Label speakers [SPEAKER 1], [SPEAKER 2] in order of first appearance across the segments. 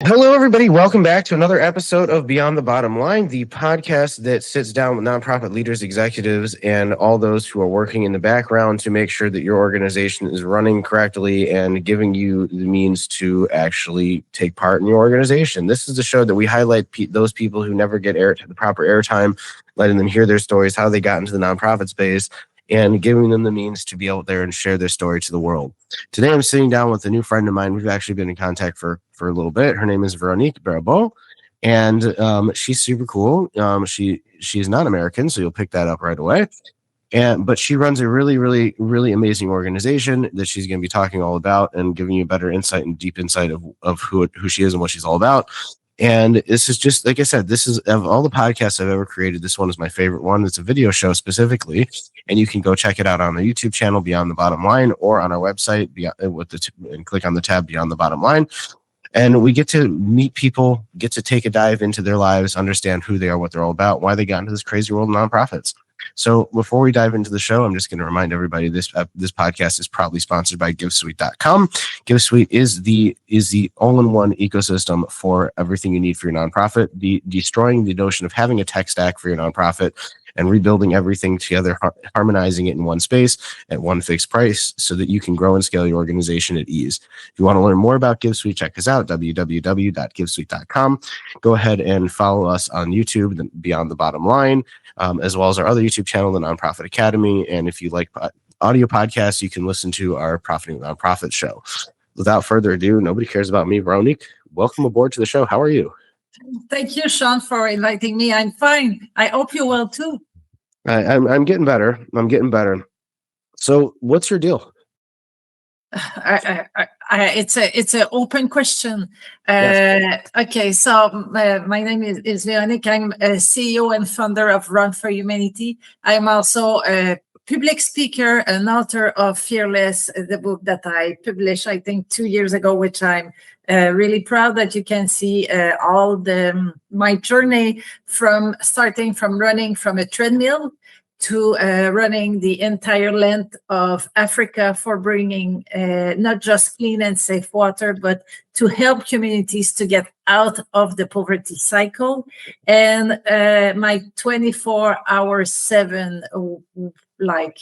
[SPEAKER 1] Hello, everybody. Welcome back to another episode of Beyond the Bottom Line, the podcast that sits down with nonprofit leaders, executives, and all those who are working in the background to make sure that your organization is running correctly and giving you the means to actually take part in your organization. This is the show that we highlight those people who never get the proper airtime, letting them hear their stories, how they got into the nonprofit space, and giving them the means to be out there and share their story to the world. Today, I'm sitting down with a new friend of mine. We've actually been in contact for a little bit. Her name is Véronique Bourbeau, and she's super cool. She's not American, so you'll pick that up right away. But she runs a really amazing organization that she's going to be talking all about and giving you a better insight and deep insight of who she is and what she's all about. And this is just, like I said, this is, of all the podcasts I've ever created, this one is my favorite one. It's a video show specifically, and you can go check it out on the YouTube channel Beyond the Bottom Line, or on our website and click on the tab Beyond the Bottom Line. And we get to meet people, get to take a dive into their lives, understand who they are, what they're all about, why they got into this crazy world of nonprofits. So before we dive into the show, I'm just going to remind everybody this podcast is proudly sponsored by GiveSuite.com. GiveSuite is the all-in-one ecosystem for everything you need for your nonprofit, destroying the notion of having a tech stack for your nonprofit and rebuilding everything together, harmonizing it in one space at one fixed price so that you can grow and scale your organization at ease. If you want to learn more about GiveSuite, check us out, www.givesuite.com. Go ahead and follow us on YouTube, Beyond the Bottom Line, as well as our other YouTube channel, the Nonprofit Academy. And if you like audio podcasts, you can listen to our Profiting with Nonprofit show. Without further ado, nobody cares about me. Véronique, welcome aboard to the show. How are you?
[SPEAKER 2] Thank you, Sean, for inviting me. I'm fine. I hope you will too.
[SPEAKER 1] I'm getting better. So what's your deal?
[SPEAKER 2] It's an open question.
[SPEAKER 1] Yes.
[SPEAKER 2] Okay, so my name is Véronique. I'm a CEO and founder of Run for Humanity. I'm also a public speaker, an author of Fearless, the book that I published, I think, 2 years ago, which I'm really proud that you can see all my journey from starting from running from a treadmill to running the entire length of Africa for bringing not just clean and safe water, but to help communities to get out of the poverty cycle. And my 24/7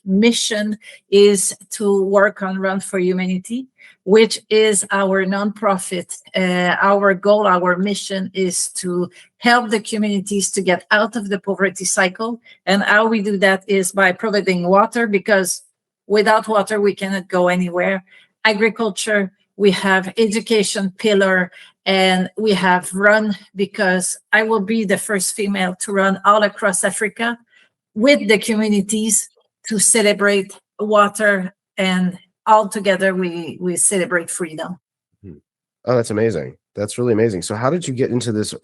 [SPEAKER 2] mission is to work on Run for Humanity, which is our nonprofit. Our goal, our mission is to help the communities to get out of the poverty cycle. And how we do that is by providing water, because without water, we cannot go anywhere. Agriculture, we have education pillar, and we have Run, because I will be the first female to run all across Africa with the communities to celebrate water, and all together we celebrate freedom.
[SPEAKER 1] Oh, that's amazing. That's really amazing. So how did you get into this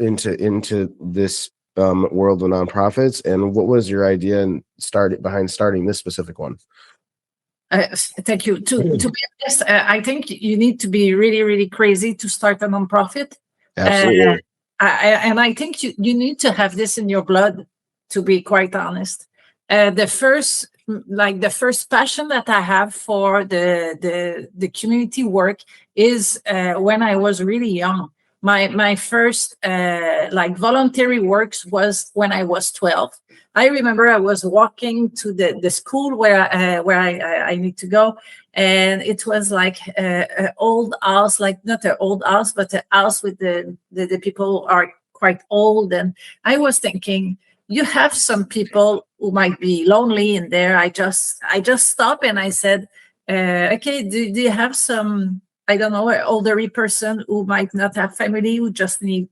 [SPEAKER 1] world of nonprofits, and what was your idea and behind starting this specific one?
[SPEAKER 2] Thank you. To be honest, I think you need to be really crazy to start a nonprofit.
[SPEAKER 1] Absolutely.
[SPEAKER 2] And I think you need to have this in your blood, to be quite honest. The first passion that I have for the community work is when I was really young. My first voluntary works was when I was 12. I remember I was walking to the school where I need to go, and it was like an old house, like not an old house, but a house with the people are quite old. And I was thinking, you have some people who might be lonely in there. I just stopped and I said, okay, do you have some, I don't know, an elderly person who might not have family, who just need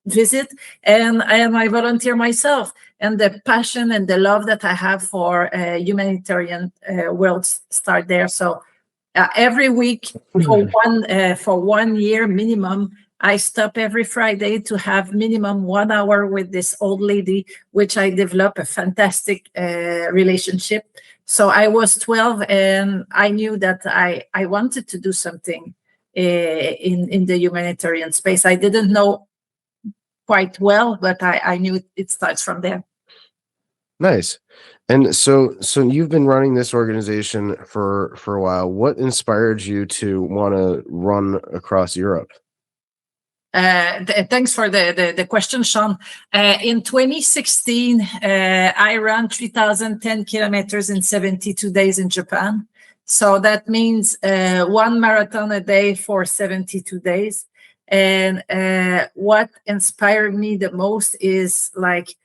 [SPEAKER 2] visit? And I volunteer myself. And the passion and the love that I have for humanitarian world start there. So every week for 1 year minimum, I stop every Friday to have minimum 1 hour with this old lady, which I develop a fantastic relationship. So I was 12 and I knew that I wanted to do something in the humanitarian space. I didn't know quite well, but I knew it starts from there.
[SPEAKER 1] Nice. And so you've been running this organization for a while. What inspired you to want to run across Europe?
[SPEAKER 2] Thanks for the question, Sean. In 2016, I ran 3,010 kilometers in 72 days in Japan. So that means one marathon a day for 72 days. And what inspired me the most is like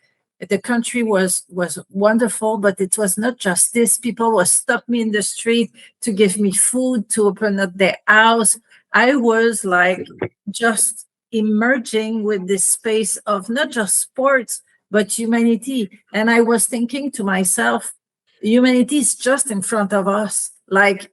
[SPEAKER 2] the country was wonderful, but it was not just this. People would stop me in the street to give me food, to open up their house. I was like just emerging with this space of not just sports, but humanity. And I was thinking to myself, humanity is just in front of us. Like,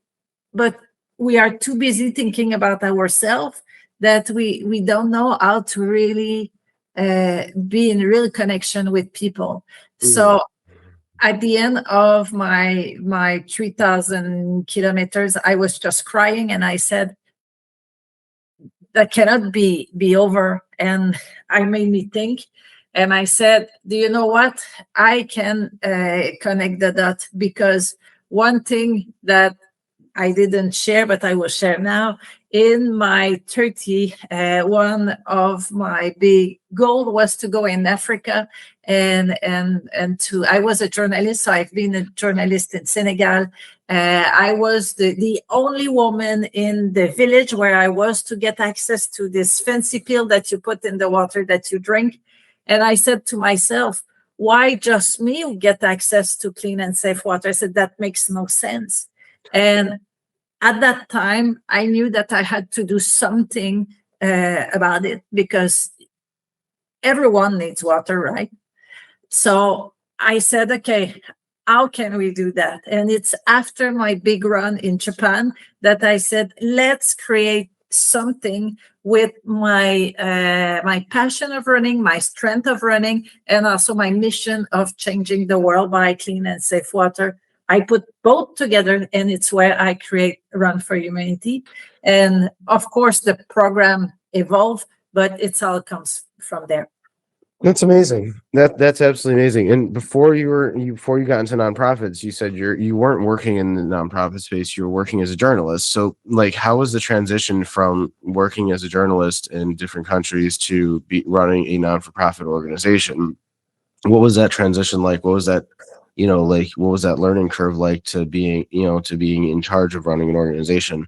[SPEAKER 2] but we are too busy thinking about ourselves that we don't know how to really be in real connection with people. So at the end of my 3,000 kilometers, I was just crying, and I said, that cannot be over. And I made me think, and I said, do you know what? I can connect the dot, because one thing that I didn't share, but I will share now. In my 30, one of my big goal was to go in Africa, and to. I was a journalist, so I've been a journalist in Senegal. I was the only woman in the village where I was to get access to this fancy pill that you put in the water that you drink. And I said to myself, why just me get access to clean and safe water? I said, that makes no sense. And at that time, I knew that I had to do something about it, because everyone needs water, right? So I said, okay, how can we do that? And it's after my big run in Japan that I said, let's create something with my my passion of running, my strength of running, and also my mission of changing the world by clean and safe water. I put both together, and it's where I create Run for Humanity. And of course, the program evolved, but it all comes from there.
[SPEAKER 1] That's amazing. That's absolutely amazing. And before you got into nonprofits, you said you weren't working in the nonprofit space. You were working as a journalist. So, like, how was the transition from working as a journalist in different countries to be running a non-for-profit organization? What was that transition like? What was that, what was that learning curve like to being in charge of running an organization?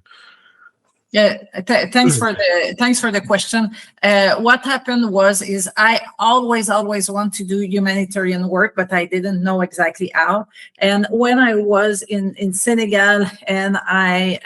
[SPEAKER 2] Yeah, thanks for the question. What happened is I always want to do humanitarian work, but I didn't know exactly how. And when I was in Senegal, and I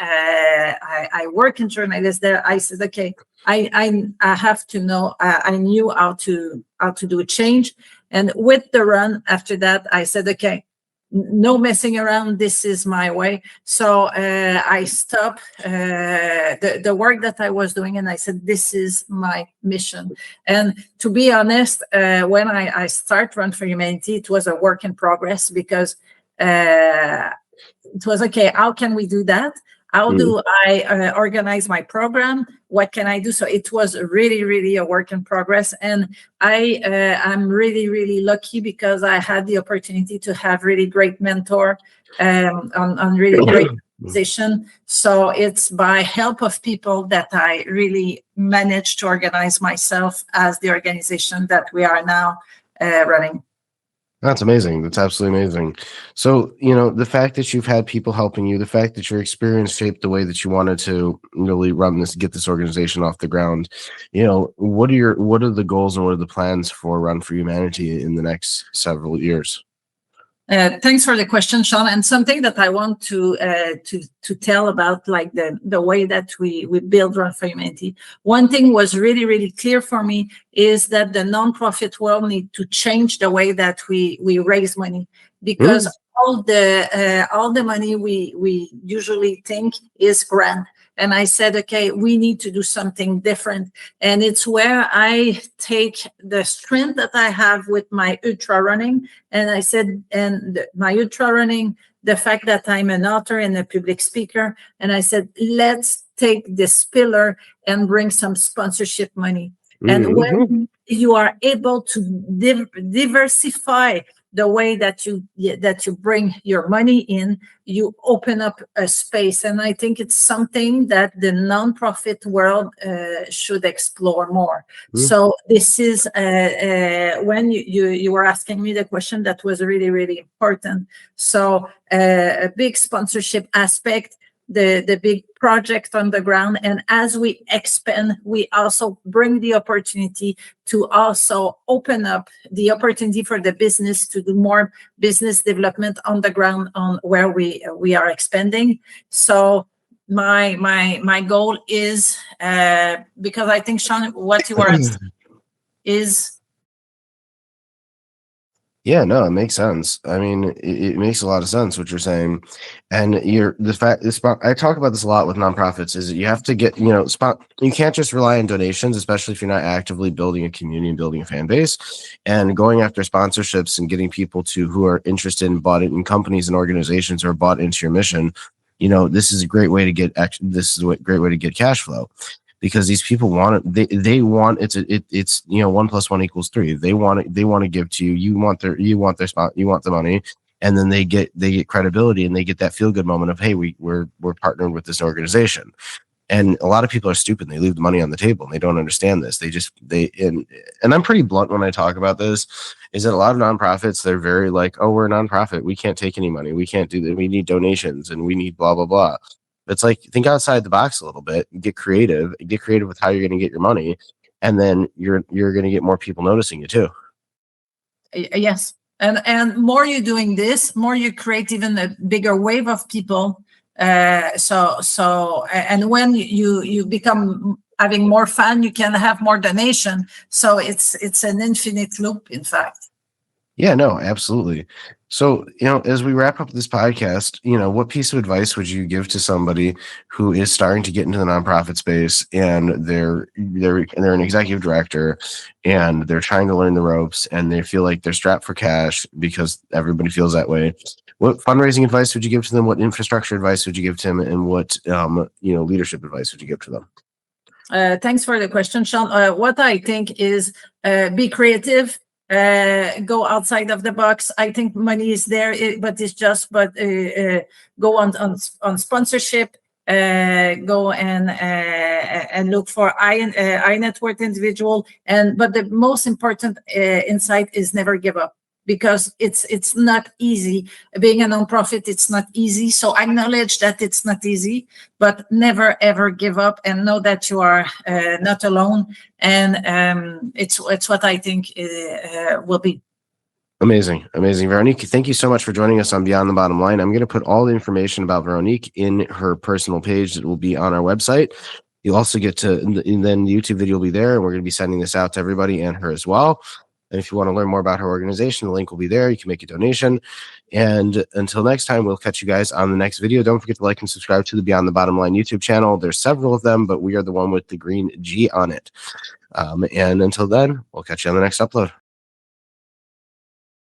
[SPEAKER 2] work in journalism there, I said, okay, I have to know. I knew how to do a change. And with the run after that, I said, okay, no messing around. This is my way. So I stopped the work that I was doing, and I said, this is my mission. And to be honest, when I start Run for Humanity, it was a work in progress, because it was, okay, how can we do that? How do I organize my program? What can I do? So it was really, really a work in progress. And I'm really, really lucky, because I had the opportunity to have really great mentor on really great position. So it's by help of people that I really managed to organize myself as the organization that we are now running.
[SPEAKER 1] That's amazing. That's absolutely amazing. So, the fact that you've had people helping you, the fact that your experience shaped the way that you wanted to really get this organization off the ground, what are the goals and what are the plans for Run for Humanity in the next several years?
[SPEAKER 2] Thanks for the question, Sean. And something that I want to tell about, like the way that we build Run for Humanity. One thing was really, really clear for me, is that the nonprofit world need to change the way that we raise money, because all the money we usually think is grant. And I said, okay, we need to do something different. And it's where I take the strength that I have with my ultra running. And I said, my ultra running, the fact that I'm an author and a public speaker. And I said, let's take this pillar and bring some sponsorship money. And when you are able to diversify the way that you bring your money in, you open up a space. And I think it's something that the nonprofit world should explore more. So this is when you were asking me the question, that was really, really important. So a big sponsorship aspect, the big project on the ground. And as we expand, we also bring the opportunity to also open up the opportunity for the business to do more business development on the ground on where we are expanding. So my goal is, because I think, Sean, what you are asking is...
[SPEAKER 1] Yeah, no, it makes sense. I mean, it makes a lot of sense what you're saying. And I talk about this a lot with nonprofits, is that you have to get, you can't just rely on donations, especially if you're not actively building a community and building a fan base, and going after sponsorships and getting people who are interested and bought in companies and organizations who are bought into your mission. This is a great way to get great way to get cash flow. Because these people want it, they want it's 1 + 1 = 3. They want to give to you. You want their spot. You want the money, and then they get credibility, and they get that feel good moment of, hey, we're partnered with this organization. And a lot of people are stupid. They leave the money on the table, and they don't understand this. And I'm pretty blunt when I talk about this. Is that a lot of nonprofits, they're very like, oh, we're a nonprofit, we can't take any money, we can't do that, we need donations, and we need blah blah blah. It's like, think outside the box a little bit, get creative with how you're going to get your money, and then you're going to get more people noticing you too.
[SPEAKER 2] Yes, and more you're doing this, more you create even a bigger wave of people. So and when you become having more fun, you can have more donation. So it's an infinite loop, in fact.
[SPEAKER 1] Yeah, no, absolutely. So, as we wrap up this podcast, what piece of advice would you give to somebody who is starting to get into the nonprofit space, and they're an executive director, and they're trying to learn the ropes, and they feel like they're strapped for cash because everybody feels that way? What fundraising advice would you give to them? What infrastructure advice would you give to them? And what leadership advice would you give to them?
[SPEAKER 2] Thanks for the question, Sean. What I think is, be creative. Go outside of the box. I think money is there, but go on sponsorship. Go and look for high net worth individual. But the most important insight is never give up, because it's not easy. Being a nonprofit, it's not easy. So acknowledge that it's not easy, but never ever give up, and know that you are not alone. And it's what I think will be.
[SPEAKER 1] Amazing. Veronique, thank you so much for joining us on Beyond the Bottom Line. I'm going to put all the information about Veronique in her personal page that will be on our website. You'll also get to, and then the YouTube video will be there, and we're going to be sending this out to everybody and her as well. And if you want to learn more about her organization, the link will be there. You can make a donation. And until next time, we'll catch you guys on the next video. Don't forget to like and subscribe to the Beyond the Bottom Line YouTube channel. There's several of them, but we are the one with the green G on it. And until then, we'll catch you on the next upload.